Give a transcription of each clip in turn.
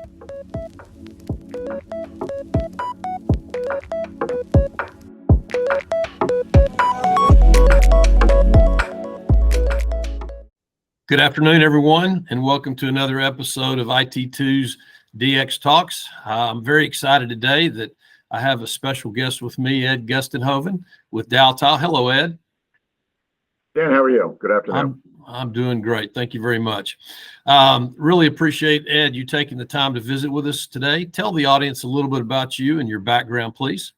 Good afternoon, everyone, and welcome to another episode of iT2's DX Talks. I'm very excited today that I have a special guest with me, Ed Gustenhoven with Daltile. Hello, Ed. Dan, how are you? Good afternoon. I'm doing great. Thank you very much. Really appreciate, Ed, you taking the time to visit with us today. Tell the audience a little bit about you and your background, please.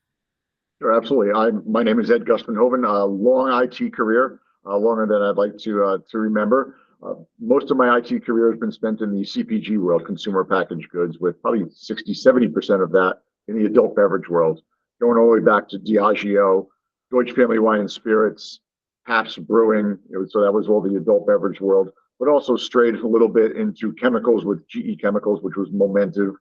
Sure, absolutely. My name is Ed Gustenhoven. A long IT career, longer than I'd like to remember. Most of my IT career has been spent in the CPG world, consumer packaged goods, with probably 60–70% of that in the adult beverage world, going all the way back to Diageo, Deutsche Family Wine and Spirits, Pabst Brewing. So that was all the adult beverage world, but also strayed a little bit into chemicals with GE Chemicals, which was Momentive,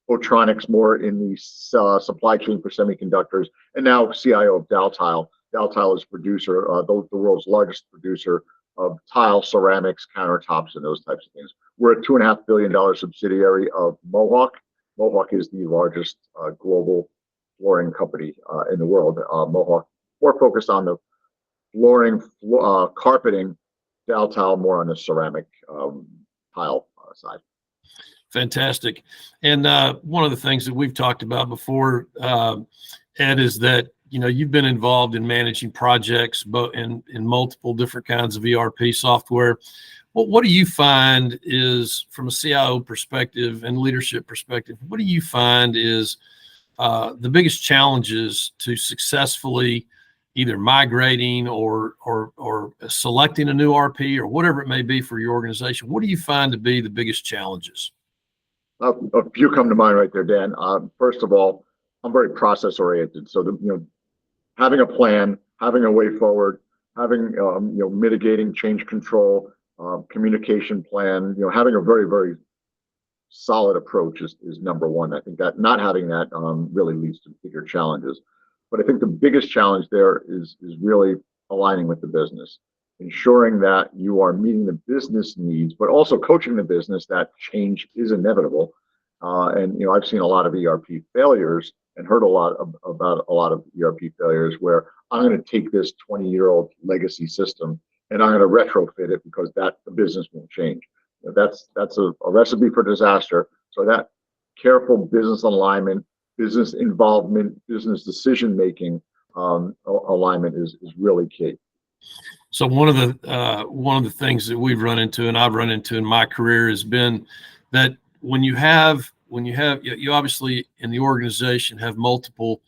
Photronics, more in the supply chain for semiconductors, and now CIO of Daltile. Daltile is producer, the world's largest producer of tile, ceramics, countertops, and those types of things. We're a $2.5 billion subsidiary of Mohawk. Mohawk is the largest global flooring company in the world. Mohawk more focused on the flooring, carpeting, Daltile more on the ceramic tile side. Fantastic. And one of the things that we've talked about before, Ed, is that you've been involved in managing projects both in multiple different kinds of ERP software. What do you find is, from a CIO perspective and leadership perspective, what do you find is the biggest challenges to successfully either migrating or selecting a new ERP or whatever it may be for your organization? What do you find to be the biggest challenges? A few come to mind right there, Dan. First of all, I'm very process oriented. So having a plan, having a way forward, having mitigating change control, communication plan, having a very, very solid approach is number one. I think that not having that really leads to bigger challenges. But I think the biggest challenge there is really aligning with the business, ensuring that you are meeting the business needs, but also coaching the business that change is inevitable. And I've seen a lot of ERP failures and heard a lot about a lot of ERP failures where I'm going to take this 20-year-old legacy system and I'm going to retrofit it because the business won't change. That's a recipe for disaster. So that careful business alignment, business involvement, business decision making alignment is really key. So one of the things that we've run into and I've run into in my career has been that when you obviously in the organization have multiple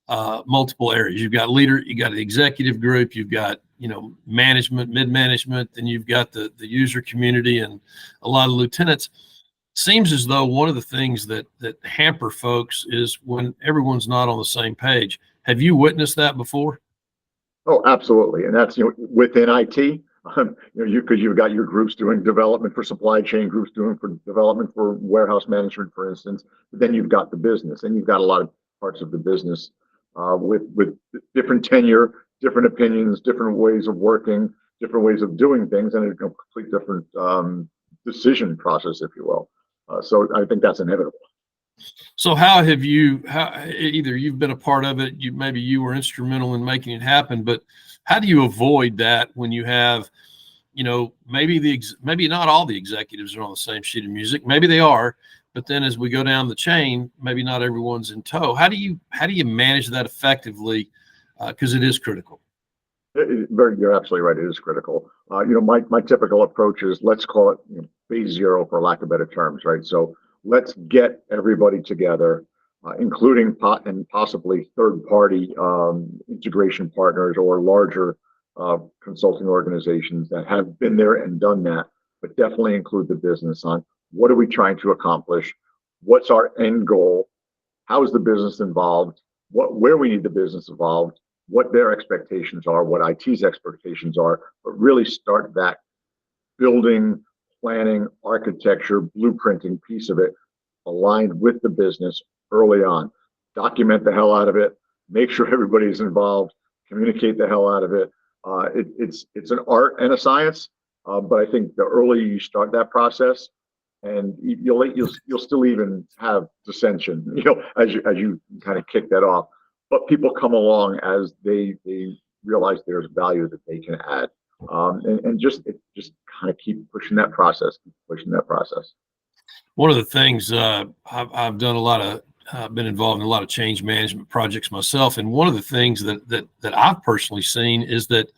areas. You've got you got the executive group, you've got management, mid-management, then you've got the user community and a lot of lieutenants. Seems as though one of the things that hamper folks is when everyone's not on the same page. Have you witnessed that before? Oh, absolutely. And that's within IT. Because you've got your groups doing development for supply chain, groups doing for development for warehouse management, for instance. But then you've got the business, and you've got a lot of parts of the business with different tenure, different opinions, different ways of working, different ways of doing things, and a complete different decision process, if you will. So I think that's inevitable. So how either you've been a part of it, maybe you were instrumental in making it happen, but how do you avoid that when you have, maybe not all the executives are on the same sheet of music, maybe they are, but then as we go down the chain, maybe not everyone's in tow. How do you manage that effectively? Because it is critical. You're absolutely right. It is critical. My typical approach is, let's call it phase zero, for lack of better terms, right? So let's get everybody together, including and possibly third-party integration partners or larger consulting organizations that have been there and done that, but definitely include the business on what are we trying to accomplish, what's our end goal, how is the business involved, where we need the business involved, what their expectations are, what IT's expectations are, but really start that building, planning, architecture, blueprinting piece of it aligned with the business early on. Document the hell out of it, make sure everybody's involved, communicate the hell out of it. It's an art and a science, but I think the earlier you start that process, and you'll still even have dissension, as you kind of kick that off. But people come along as they realize there's value that they can add, and just kind of keep pushing that process, One of the things I've done a lot of, been involved in a lot of change management projects myself, and one of the things that I've personally seen is that,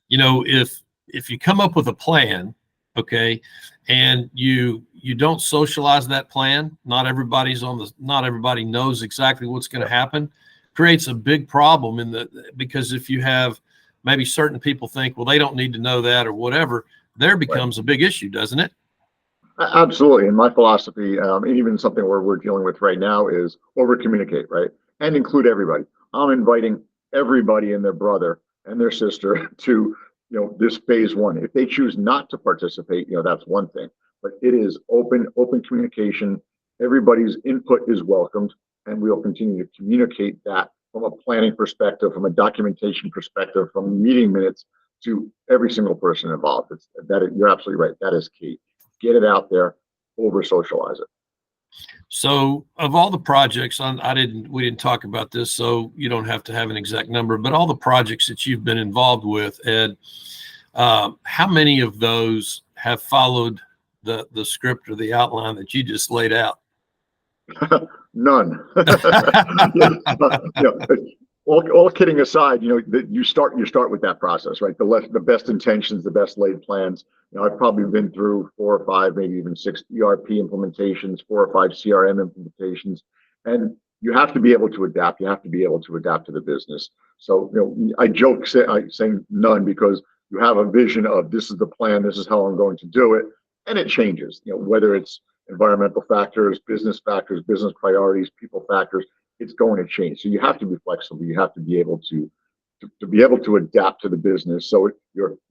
if you come up with a plan, okay, and you don't socialize that plan, not everybody knows exactly what's going to happen, creates a big problem because if you have maybe certain people think, well, they don't need to know that or whatever, there becomes a big issue, doesn't it? Absolutely. And my philosophy, and even something where we're dealing with right now, is over communicate, right? And include everybody. I'm inviting everybody and their brother and their sister to, this phase one. If they choose not to participate, that's one thing. But it is open communication. Everybody's input is welcomed, and we'll continue to communicate that from a planning perspective, from a documentation perspective, from meeting minutes to every single person involved. You're absolutely right. That is key. Get it out there, over socialize it. So of all the projects we didn't talk about this, so you don't have to have an exact number, but all the projects that you've been involved with, Ed, how many of those have followed the script or the outline that you just laid out? None. All kidding aside, you start with that process, right? The best intentions, the best laid plans. I've probably been through 4 or 5, maybe even 6 ERP implementations, 4 or 5 CRM implementations, and you have to be able to adapt. You have to be able to adapt to the business. So, I joke saying none, because you have a vision of, this is the plan, this is how I'm going to do it, and it changes. Whether it's environmental factors, business priorities, people factors, it's going to change. So you have to be flexible. You have to be able to adapt to the business. So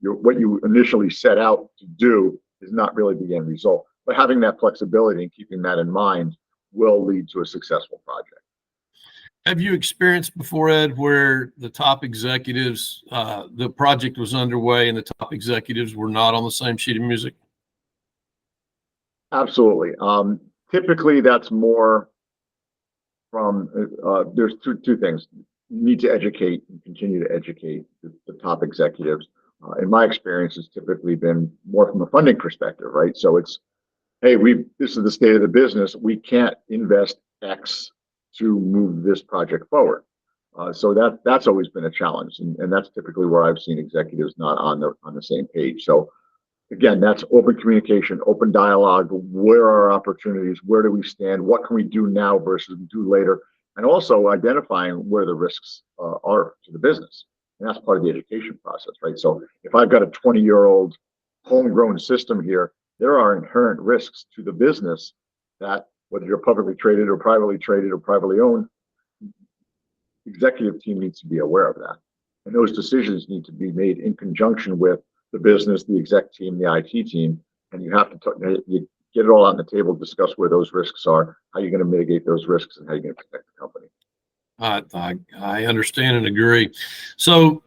what you initially set out to do is not really the end result. But having that flexibility and keeping that in mind will lead to a successful project. Have you experienced before, Ed, where the top executives, the project was underway and the top executives were not on the same sheet of music? Absolutely. Typically, that's more from there's two things. You need to educate and continue to educate the top executives. In my experience, it's typically been more from a funding perspective, right? So it's, hey, this is the state of the business. We can't invest X to move this project forward. So that's always been a challenge, and that's typically where I've seen executives not on the same page. So again, that's open communication, open dialogue. Where are our opportunities? Where do we stand? What can we do now versus do later? And also identifying where the risks are to the business. And that's part of the education process, right? So if I've got a 20-year-old homegrown system here, there are inherent risks to the business that, whether you're publicly traded or privately owned, executive team needs to be aware of that. And those decisions need to be made in conjunction with the business, the exec team, the IT team, and you have to you get it all on the table, discuss where those risks are, how you're going to mitigate those risks, and how you're going to protect the company. I understand and agree. So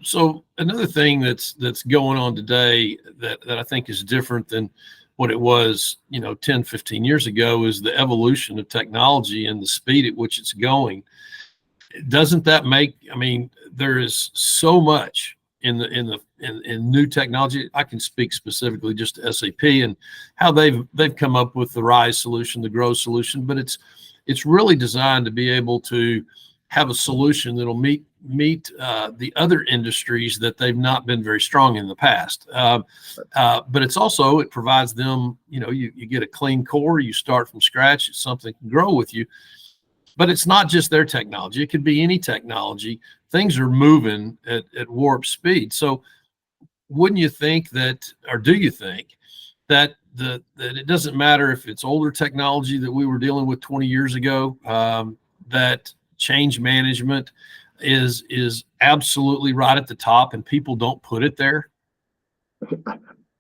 another thing that's going on today that I think is different than what it was, 10, 15 years ago, is the evolution of technology and the speed at which it's going. Doesn't that there is so much in new technology. I can speak specifically just to SAP and how they've come up with the RISE solution, the GROW solution, but it's really designed to be able to have a solution that'll meet the other industries that they've not been very strong in the past. But it provides them, you get a clean core, you start from scratch, it's something that can grow with you. But it's not just their technology. It could be any technology. Things are moving at warp speed. So wouldn't you think that, or do you think that that it doesn't matter if it's older technology that we were dealing with 20 years ago, that change management is absolutely right at the top and people don't put it there?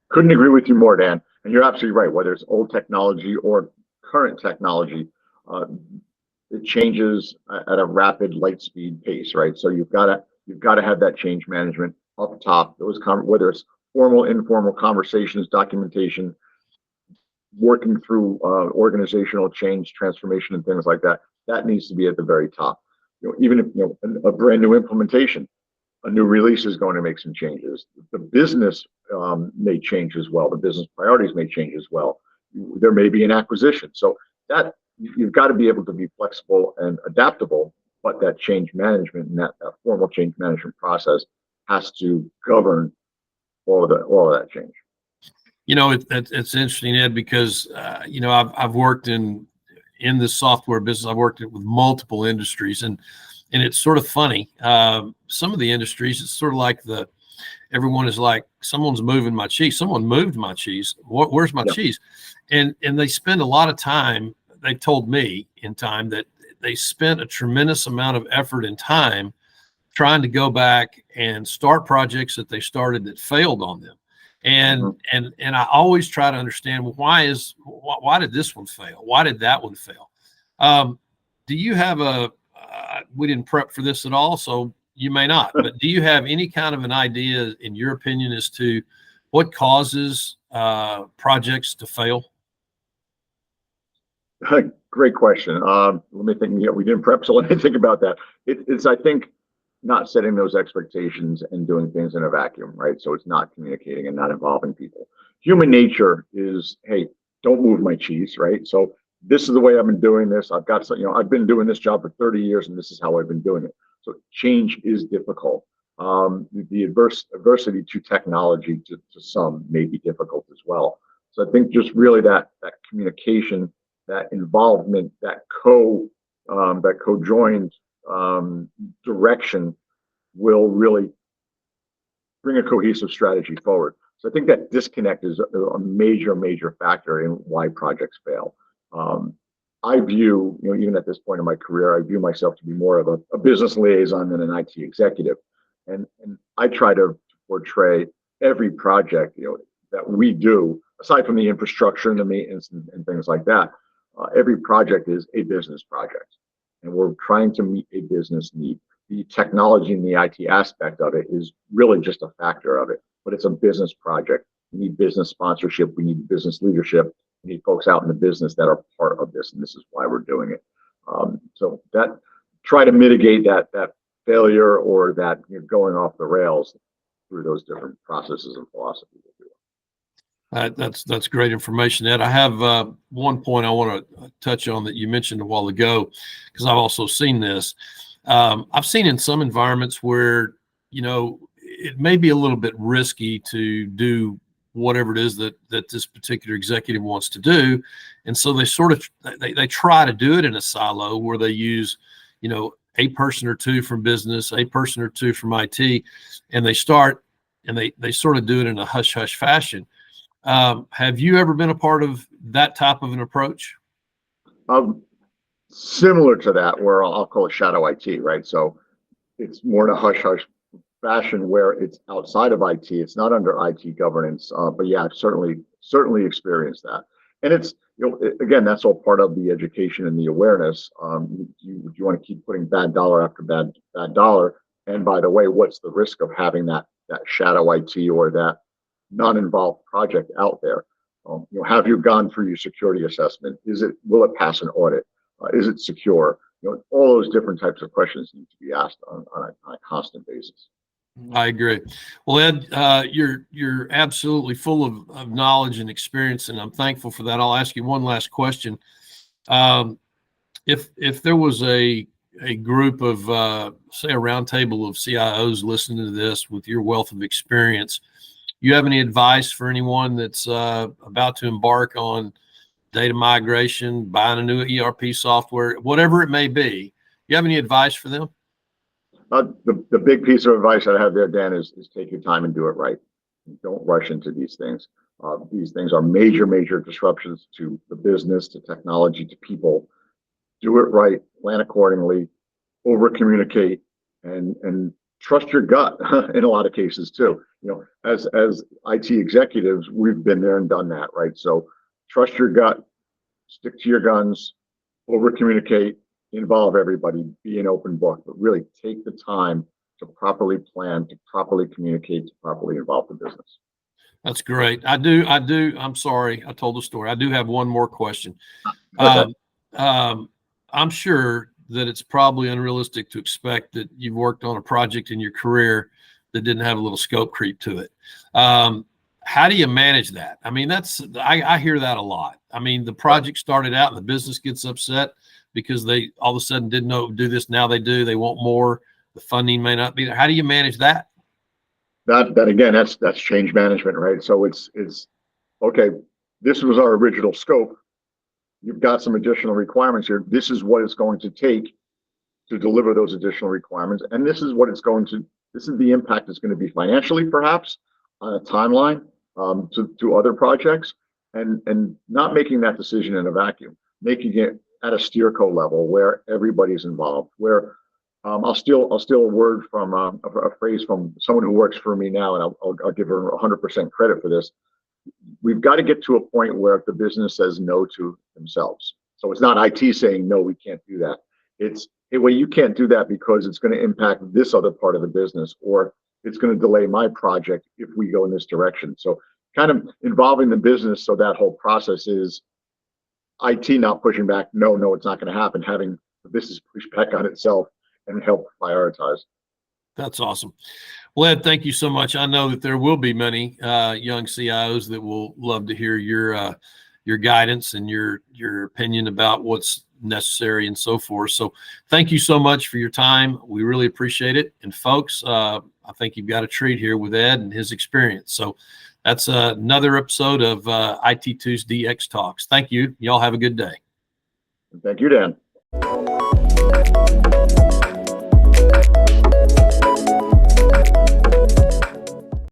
Couldn't agree with you more, Dan. And you're absolutely right. Whether it's old technology or current technology, it changes at a rapid light speed pace, right? So you've got to have that change management up top. Whether it's formal, informal conversations, documentation, working through organizational change, transformation, and things like that. That needs to be at the very top. Even if a brand new implementation, a new release is going to make some changes. The business may change as well. The business priorities may change as well. There may be an acquisition. So that you've got to be able to be flexible and adaptable, but that change management and that formal change management process has to govern all of that change. It's interesting, Ed, because I've worked in this software business. I've worked with multiple industries, and it's sort of funny. Some of the industries, it's sort of like everyone is like, someone's moving my cheese. Someone moved my cheese. Where's my cheese? And they spend a lot of time. They told me in time that they spent a tremendous amount of effort and time trying to go back and start projects that they started that failed on them. And I always try to understand, well, why did this one fail? Why did that one fail? Do you have we didn't prep for this at all, so you may not, but do you have any kind of an idea, in your opinion, as to what causes projects to fail? Great question. Let me think. We didn't prep, so let me think about that. It's, I think, not setting those expectations and doing things in a vacuum, right? So it's not communicating and not involving people. Human nature is, hey, don't move my cheese, right? So this is the way I've been doing this. I've got some, I've been doing this job for 30 years and this is how I've been doing it. So change is difficult. The adversity to technology to some may be difficult as well. So I think just really that communication, that involvement, that co-joined direction will really bring a cohesive strategy forward. So I think that disconnect is a major factor in why projects fail. I view, even at this point in my career, I view myself to be more of a business liaison than an IT executive. And I try to portray every project, that we do, aside from the infrastructure and the maintenance and things like that, every project is a business project. And we're trying to meet a business need. The technology and the IT aspect of it is really just a factor of it, but it's a business project. We need business sponsorship. We need business leadership. We need folks out in the business that are part of this, and this is why we're doing it. So that try to mitigate that failure or that going off the rails through those different processes and philosophies. That's great information, Ed. I have one point I want to touch on that you mentioned a while ago, because I've also seen this. I've seen in some environments where, it may be a little bit risky to do whatever it is that this particular executive wants to do. And so they they try to do it in a silo where they use, a person or two from business, a person or two from IT, and they start and they sort of do it in a hush-hush fashion. Have you ever been a part of that type of an approach? Similar to that, where I'll call it shadow IT, right? So it's more in a hush-hush fashion where it's outside of IT. It's not under IT governance, but yeah, I've certainly experienced that. And it's, again, that's all part of the education and the awareness. You want to keep putting bad dollar after bad dollar. And by the way, what's the risk of having that shadow IT or that non-involved project out there? Have you gone through your security assessment? Will it pass an audit? Is it secure? All those different types of questions need to be asked on a constant basis. I agree. Well, Ed, you're absolutely full of knowledge and experience, and I'm thankful for that. I'll ask you one last question. If there was a group of, say, a round table of CIOs listening to this with your wealth of experience, you have any advice for anyone that's about to embark on data migration, buying a new ERP software, whatever it may be? You have any advice for them? The big piece of advice that I have there, Dan, is take your time and do it right. Don't rush into these things. These things are major disruptions to the business, to technology, to people. Do it right, plan accordingly, over communicate, and trust your gut in a lot of cases too. As IT executives, we've been there and done that, right? So trust your gut, stick to your guns, over communicate, involve everybody, be an open book, but really take the time to properly plan, to properly communicate, to properly involve the business. That's great. I do. I'm sorry. I told the story. I do have one more question. Okay. I'm sure that it's probably unrealistic to expect that you've worked on a project in your career that didn't have a little scope creep to it. How do you manage that? I mean, I hear that a lot. I mean, the project started out and the business gets upset because they all of a sudden didn't know do this. Now they do. They want more. The funding may not be there. How do you manage that? That again, that's change management, right? So it's okay. This was our original scope. You've got some additional requirements here. This is what it's going to take to deliver those additional requirements, and this is what it's going to. This is the impact it's going to be financially, perhaps, on a timeline to other projects, and not making that decision in a vacuum, making it at a steerco level where everybody's involved. Where I'll steal a word from a phrase from someone who works for me now, and I'll give her 100% credit for this. We've got to get to a point where the business says no to themselves. So it's not IT saying no, we can't do that. It's hey, well, you can't do that because it's going to impact this other part of the business, or it's going to delay my project if we go in this direction. So kind of involving the business so that whole process is IT not pushing back. No, it's not going to happen. Having the business push back on itself and help prioritize. That's awesome. Well, Ed, thank you so much. I know that there will be many young CIOs that will love to hear your guidance and your opinion about what's necessary and so forth. So thank you so much for your time. We really appreciate it. And folks, I think you've got a treat here with Ed and his experience. So that's another episode of iT2's DX Talks. Thank you. Y'all have a good day. Thank you, Dan.